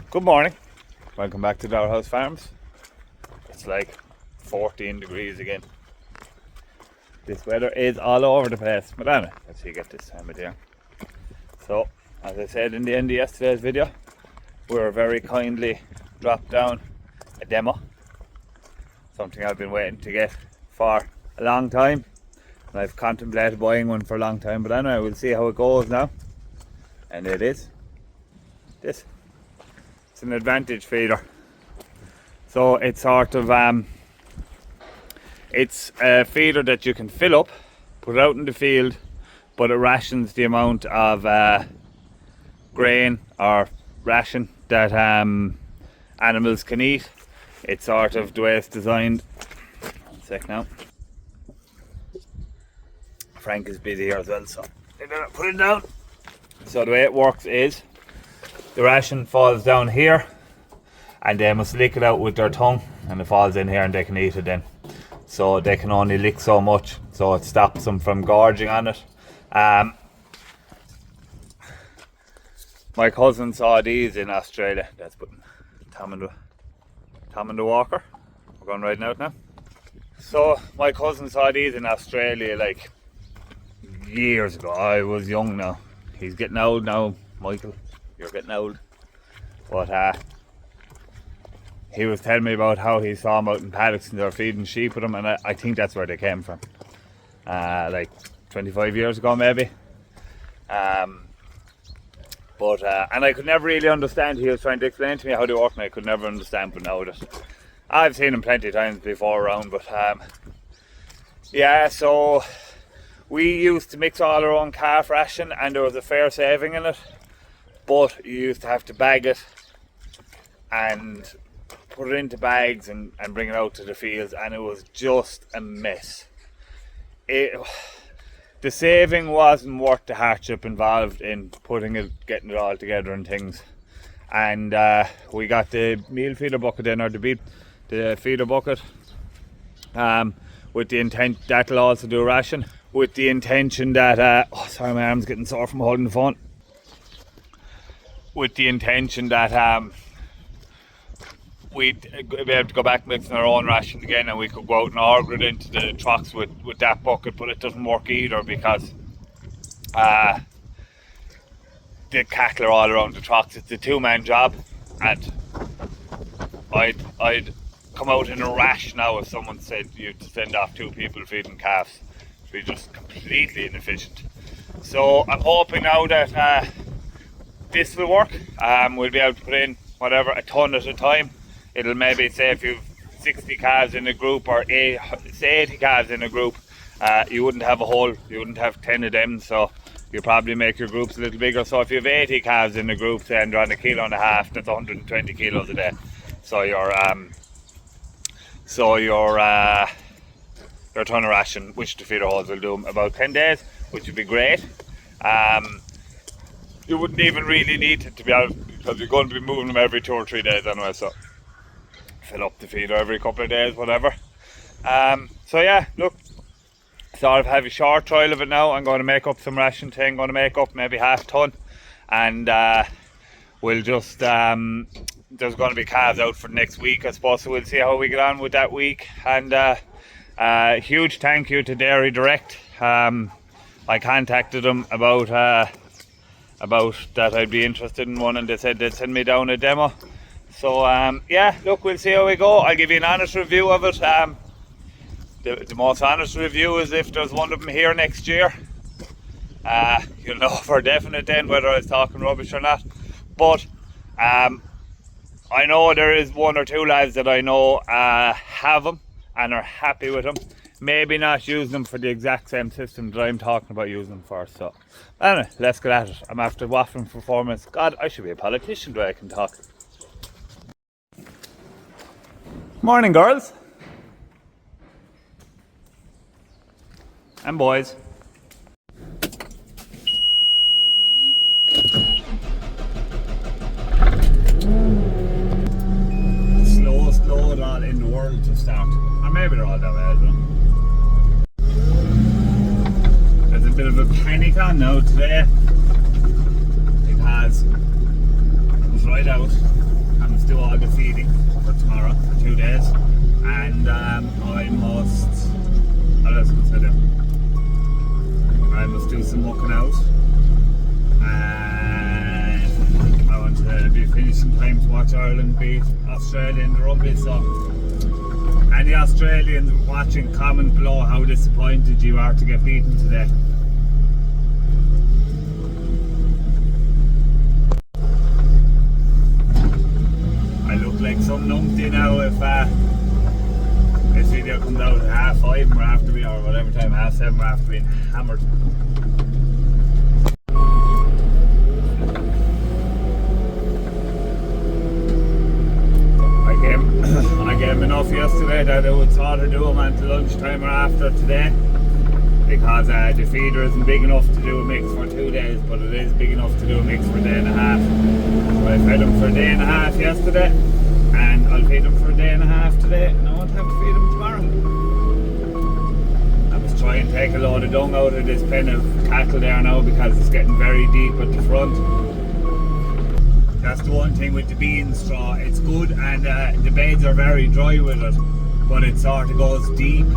Good morning, welcome back to Dower House Farms. It's like 14 degrees again. This weather is all over the place, but anyway, let's see, get this time of year. So, as I said in the end of yesterday's video, we were very kindly dropped down a demo. Something I've been waiting to get for a long time. And I've contemplated buying one for a long time, but anyway, we'll see how it goes now. And it is this. It's an advantage feeder. So it's sort of it's a feeder that you can fill up, put it out in the field, but it rations the amount of grain or ration that animals can eat. It's sort of the way it's designed. One sec now. Frank is busy here as well, so put it down. So the way it works is the ration falls down here and they must lick it out with their tongue, and it falls in here and they can eat it then. So they can only lick so much, so it stops them from gorging on it. My cousin saw these in Australia. That's putting Tom in the walker. We're going riding out now. So my cousin saw these in Australia like years ago. I was young now. He's getting old now, Michael. You're getting old. But he was telling me about how he saw them out in paddocks and they were feeding sheep with them, and I think that's where they came from. Like 25 years ago maybe. And I could never really understand. He was trying to explain to me how they work and I could never understand, but now that I've seen them plenty of times before around. But yeah, so we used to mix all our own calf ration and there was a fair saving in it. But you used to have to bag it and put it into bags and bring it out to the fields, and it was just a mess. The saving wasn't worth the hardship involved in getting it all together and things. And we got the meal feeder bucket in, or the feeder bucket, with the intent that'll also do ration, with the intention that oh sorry, my arm's getting sore from holding the phone. With the intention that we'd be able to go back mixing our own ration again, and we could go out and order it into the trucks with that bucket, but it doesn't work either because the cattle are all around the trucks. It's a two-man job, and I'd come out in a rash now if someone said you to send off two people feeding calves. It'd be just completely inefficient. So I'm hoping now that this will work. We'll be able to put in whatever, a ton at a time. It'll maybe say if you've 60 calves in a group, or say 80 calves in a group, you wouldn't have 10 of them, so you'll probably make your groups a little bigger. So if you have 80 calves in a group, say, and they're on 1.5 kilos, that's 120 kilos a day. So your ton of ration, which the feeder holes will do about 10 days, which would be great. You wouldn't even really need it, to be honest, because you're going to be moving them every 2 or 3 days anyway, so fill up the feeder every couple of days, whatever. So yeah, look, sort of have a short trial of it now. I'm going to make up some ration thing, going to make up maybe half a ton, and we'll just there's going to be calves out for next week, I suppose, so we'll see how we get on with that week. And huge thank you to Dairy Direct. I contacted them about that I'd be interested in one, and they said they'd send me down a demo. So yeah, look, we'll see how we go. I'll give you an honest review of it. The most honest review is if there's one of them here next year. You'll know for definite then whether I was talking rubbish or not. But I know there is 1 or 2 lads that I know have them and are happy with them. Maybe not using them for the exact same system that I'm talking about using them for. So anyway, let's get at it. I'm after waffling for 4 minutes. God, I should be a politician the way I can talk. Morning, girls and boys. Slowest load all in the world to start. Or maybe they're all that way, I don't know. There's a bit of a panic on now today because it was right out must do all the feeding for tomorrow, for 2 days, and I must, what else must I do? I must do some mucking out, and I want to be finishing time to watch Ireland beat Australia in the rugby. So any Australians watching, comment below how disappointed you are to get beaten today. I look like some numpty now if this video comes out at 5:30 we're after me, or whatever time, 7:30 we're after being hammered. I gave him enough yesterday that I would sort of do them until lunchtime or after today, because the feeder isn't big enough to do a mix for 2 days, but it is big enough to do a mix for a day and a half. So I fed him for a day and a half yesterday, and I'll feed him for a day and a half today, and I won't have to feed him tomorrow. I must try and take a load of dung out of this pen of cattle there now, because it's getting very deep at the front. That's the one thing with the bean straw. It's good, and the beds are very dry with it, but it sort of goes deep.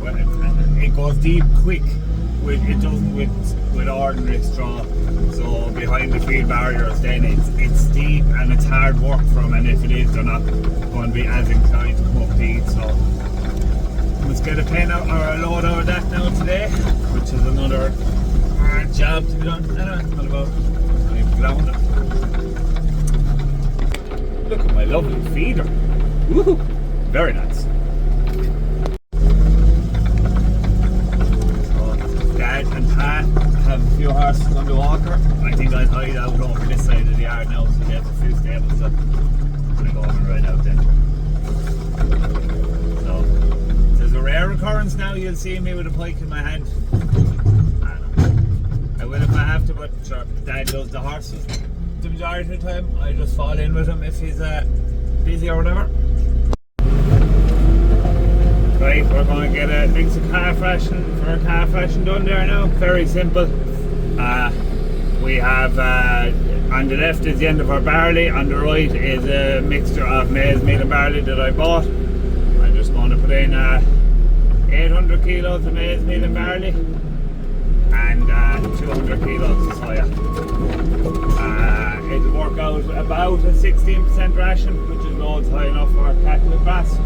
Well, it goes deep quick. It doesn't with ordinary straw. So behind the feed barriers, then it's deep and it's hard work for them. And if it is, they're not going to be as inclined to come up to eat. So let's get a pen out or a load out of that now today, which is another job to be done. Anyway, what about ground it? Look at my lovely feeder. Woohoo! Very nice. So, Dad and Pat have a few horses on the walker. I think I'll hide out over this side of the yard now, so they have a few stables. So I'm going to go over and ride out then. So, there's a rare occurrence now you'll see me with a pike in my hand. I will if I have to, but sure, Dad does the horses the majority of the time. I just fall in with him if he's busy or whatever. Right, we're going to get a mix of calf ration for a calf ration done there now. Very simple. We have on the left is the end of our barley, on the right is a mixture of maize, meal and barley that I bought. I'm just going to put in 800 kilos of maize, meal and barley, and 200 kilos of soya. It'll work out about a 16% ration, which is loads high enough for cattle and grass.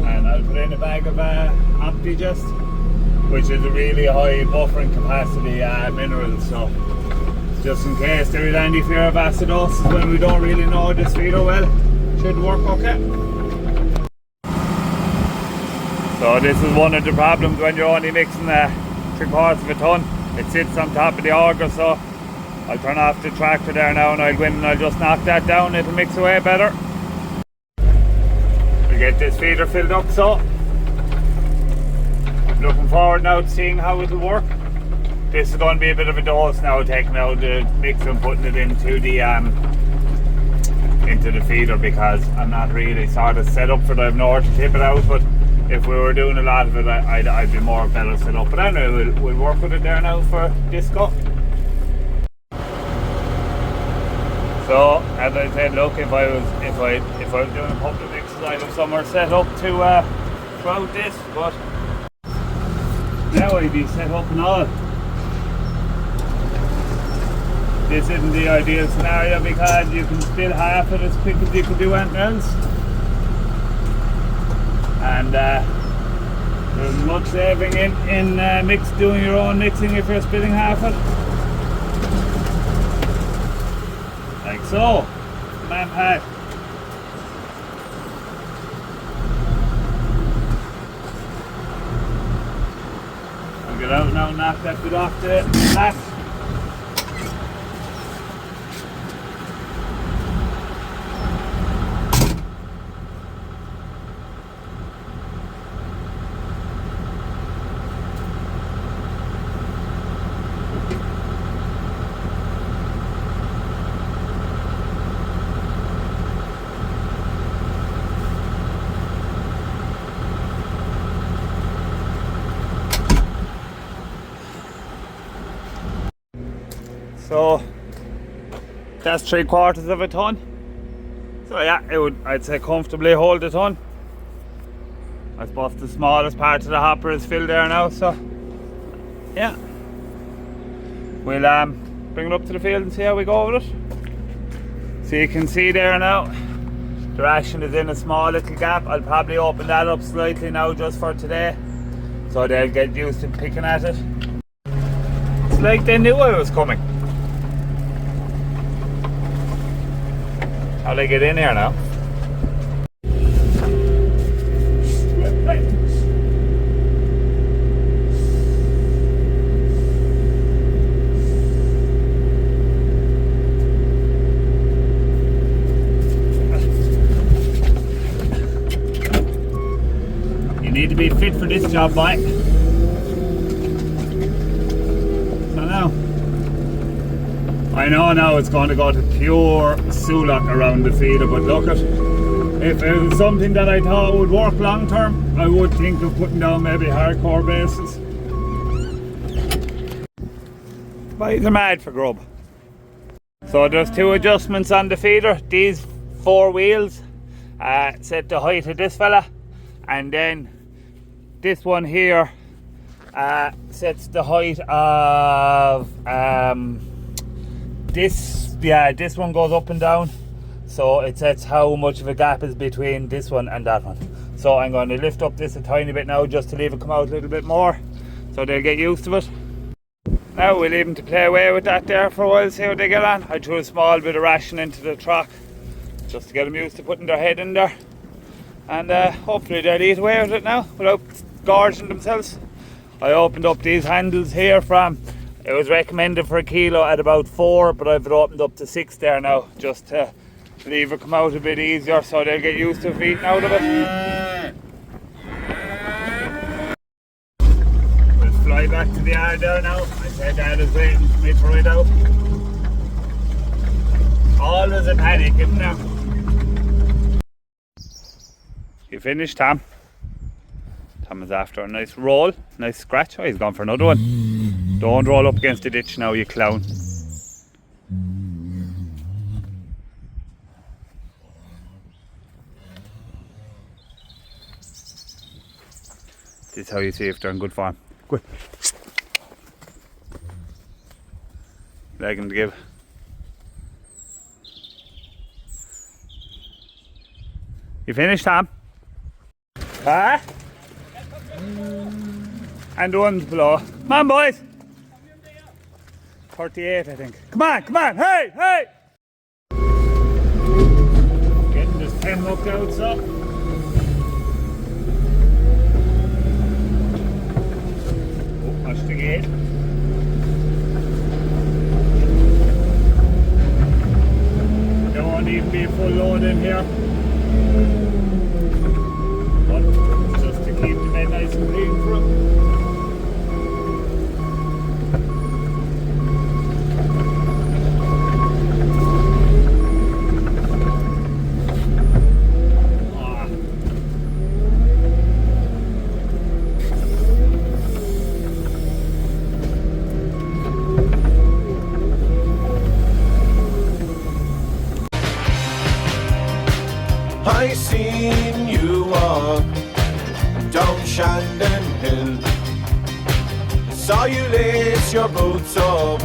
And I'll put in a bag of Optigest, which is a really high buffering capacity mineral. So just in case there is any fear of acidosis when we don't really know this feeder well, should work okay. So this is one of the problems when you're only mixing 3/4 of a ton. It sits on top of the auger, so I'll turn off the tractor there now and I'll go in and I'll just knock that down. It'll mix away better. We'll get this feeder filled up, so I'm looking forward now to seeing how it'll work. This is going to be a bit of a dose now, taking out the mix and putting it into the feeder, because I'm not really sort of set up for it. I have nowhere to tip it out, but if we were doing a lot of it, I'd be more better set up. But anyway, we'll work with it there now for disco. So as I said, look, if I was doing a couple of mixes, I'd have somewhere set up to throughout this, but now I'd be set up and all. This isn't the ideal scenario because you can spill half it as quick as you can do anything else. And there's much saving in doing your own mixing if you're spilling half it. Like so. Man, Pat. I'll get out now and knock that bit off the mat. So that's 3/4 of a ton. So yeah, it would, I'd say, comfortably hold a ton. I suppose the smallest part of the hopper is filled there now, so yeah. We'll bring it up to the field and see how we go with it. So you can see there now, the ration is in a small little gap. I'll probably open that up slightly now just for today, so they'll get used to picking at it. It's like they knew I was coming. How'll I get in here now? You need to be fit for this job, boy. So now, I know now it's going to go to pure sulak around the feeder, but look at, if it was something that I thought would work long term, I would think of putting down maybe hardcore bases. Boys are mad for grub. So there's two adjustments on the feeder. These 4 wheels set the height of this fella, and then this one here sets the height of this one goes up and down, so it sets how much of a gap is between this one and that one. So I'm going to lift up this a tiny bit now just to leave it come out a little bit more, so they'll get used to it. Now we'll leave them to play away with that there for a while, see how they get on. I threw a small bit of ration into the truck just to get them used to putting their head in there, and hopefully they'll eat away with it now without gorging themselves. I opened up these handles here from, it was recommended for a kilo at about 4, but I've opened up to 6 there now, just to leave it come out a bit easier so they'll get used to eating out of it. We'll fly back to the yard there now. I said Dad is waiting for me to ride out. Always a panic, isn't there? You finished, Tom? Tom is after a nice roll, nice scratch. Oh, he's gone for another one. Don't roll up against the ditch now, you clown. This is how you see if they're in good form. Good. Leg him to give. You finished, Tom? Huh? And the one's below. Come on, boys! 38, I think. Come on, come on! Hey, hey! Getting this 10 hooked out, so. Oh, watch the gate. There won't even be a full load in here. But just to keep the bed nice and clean for them. I seen you walk down Shandon Hill. Saw you lace your boots up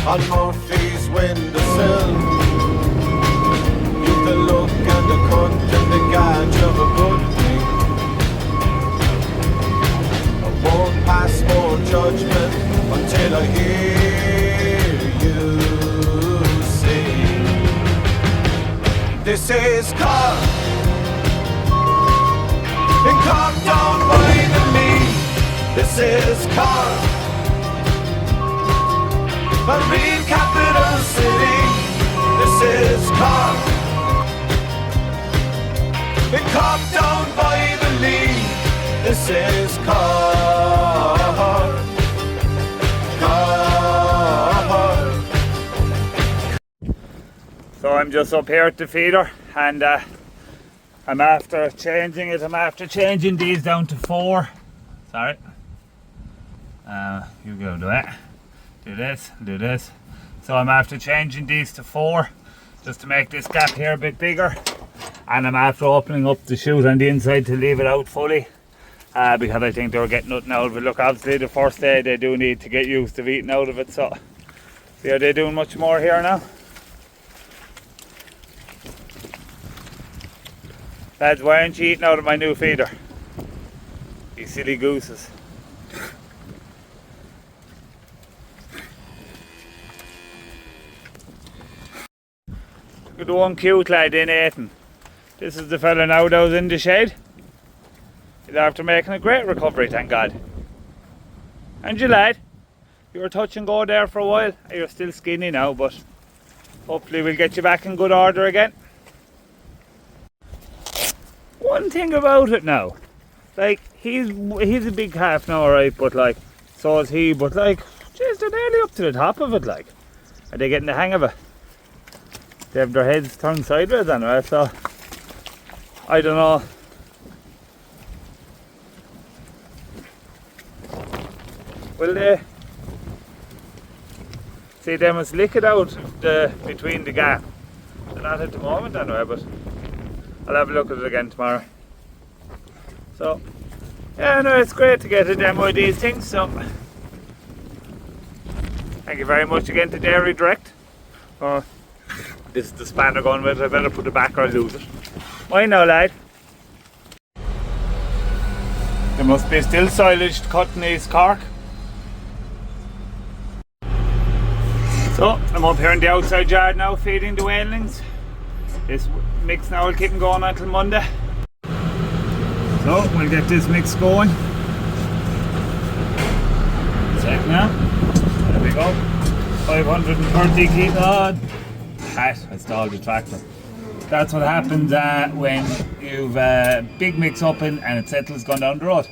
on Murphy's windowsill. You've the look and the cut and the gauge of a good thing. I won't pass more judgment until I hear you sing. This is Cork. In Cork down by the Lee, this is Cork, a real capital city. This is Cork. In Cork down by the Lee, this is Cork, Cork. So I'm just up here at the feeder, and I'm after changing it. I'm after changing these down to 4. Sorry. You go do it. Do this, do this. So I'm after changing these to 4, just to make this gap here a bit bigger. And I'm after opening up the chute on the inside to leave it out fully. Because I think they were getting nothing out of it. Look, obviously the first day they do need to get used to eating out of it, so are they doing much more here now? Lads, why aren't you eating out of my new feeder? You silly gooses. Look at the one cute lad in Aiton. This is the fella now that was in the shed. He's after making a great recovery, thank God. And you lad, you were touch and go there for a while. You're still skinny now, but hopefully we'll get you back in good order again. One thing about it now, like he's a big calf now, right? But like, so is he. But like, jeez, they're nearly up to the top of it. Like, are they getting the hang of it? They have their heads turned sideways on it, so I don't know. Will they? See, they must lick it out between the gap. They're not at the moment anyway, but I'll have a look at it again tomorrow. So, yeah, no, it's great to get a demo of these things, so thank you very much again to Dairy Direct. This is the spanner going with it. I better put it back or I'll lose it. Why now, lad? There must be still silage cutting his cork. So, I'm up here in the outside yard now feeding the weanlings. This mix now will keep them going until Monday. So, we'll get this mix going. Check now. There we go. 530 kilo. I stalled the tractor. That's what happens when you've a big mix up in and it settles going down the road.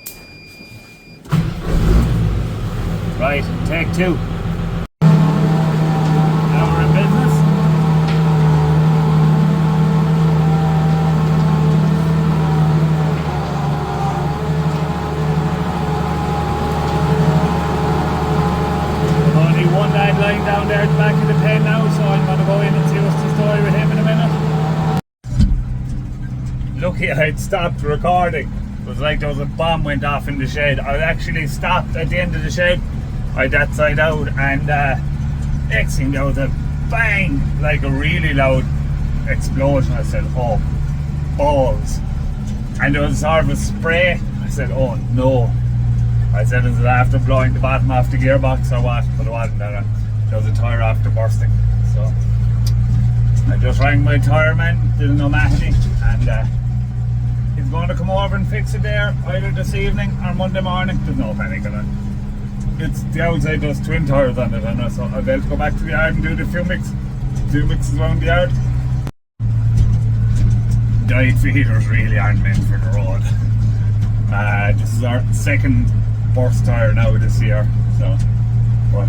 Right, take two. Now we're in business. There's only one lad lying down there at the back of the pen now, so I'm going to go in and see what's the story with him in a minute. Lucky I had stopped recording. It was like there was a bomb went off in the shed. I actually stopped at the end of the shed. I had that side out, and next thing there was a bang, like a really loud explosion. I said, oh, balls. And there was sort of a spray. I said, oh no. I said, is it after blowing the bottom off the gearbox or what? But it wasn't. There was a tyre after bursting. So I just rang my tyre man, didn't know Matty, and he's going to come over and fix it there either this evening or Monday morning. There's no panic on it. It's the outside, there's twin tyres on it, and so I'll be able to go back to the yard and do the few mixes around the yard. Diet feeders really aren't meant for the road. This is our second burst tyre now this year. So, but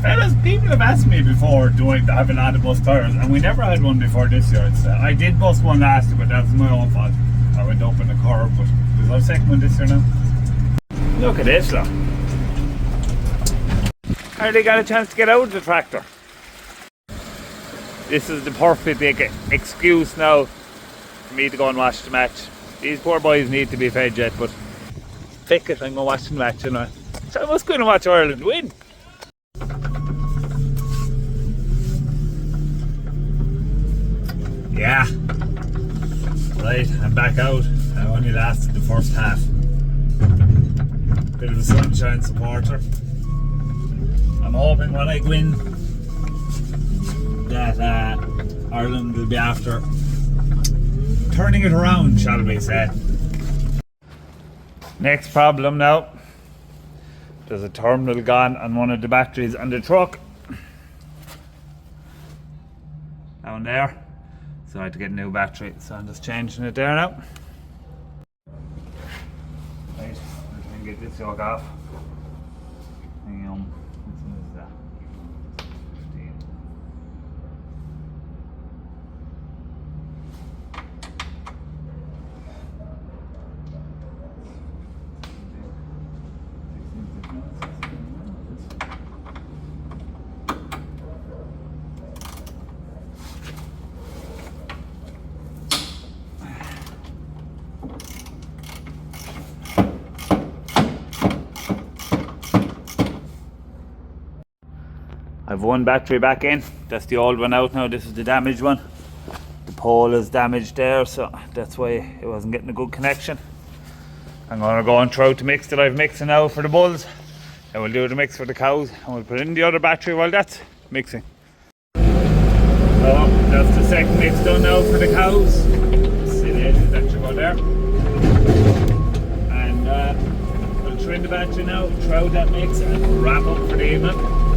fellas, people have asked me before, do I have a lot of bust tyres? And we never had one before this year. I did bust one last year, but that was my own fault. I went up in the curve, but this is our second one this year now. Look at this, look. Hardly got a chance to get out of the tractor. This is the perfect excuse now for me to go and watch the match. These poor boys need to be fed yet, but pick it, I'm going to watch the match, you know. So I must go and watch Ireland win. Yeah. Right, I'm back out. I only lasted the first half. Bit of a sunshine supporter. I'm hoping when I win that Ireland will be after turning it around, shall we say. Next problem now. There's a terminal gone on one of the batteries on the truck. Down there. So I had to get a new battery, so I'm just changing it there now. Right, let's try and get this yoke off. I've one battery back in. That's the old one out now. This is the damaged one. The pole is damaged there, so that's why it wasn't getting a good connection. I'm going to go and throw out the mix that I've mixing now for the bulls. And we'll do the mix for the cows, and we'll put in the other battery while that's mixing. So that's the second mix done now for the cows. That should go there. And we'll trim the battery now, throw out that mix, and wrap up for the evening.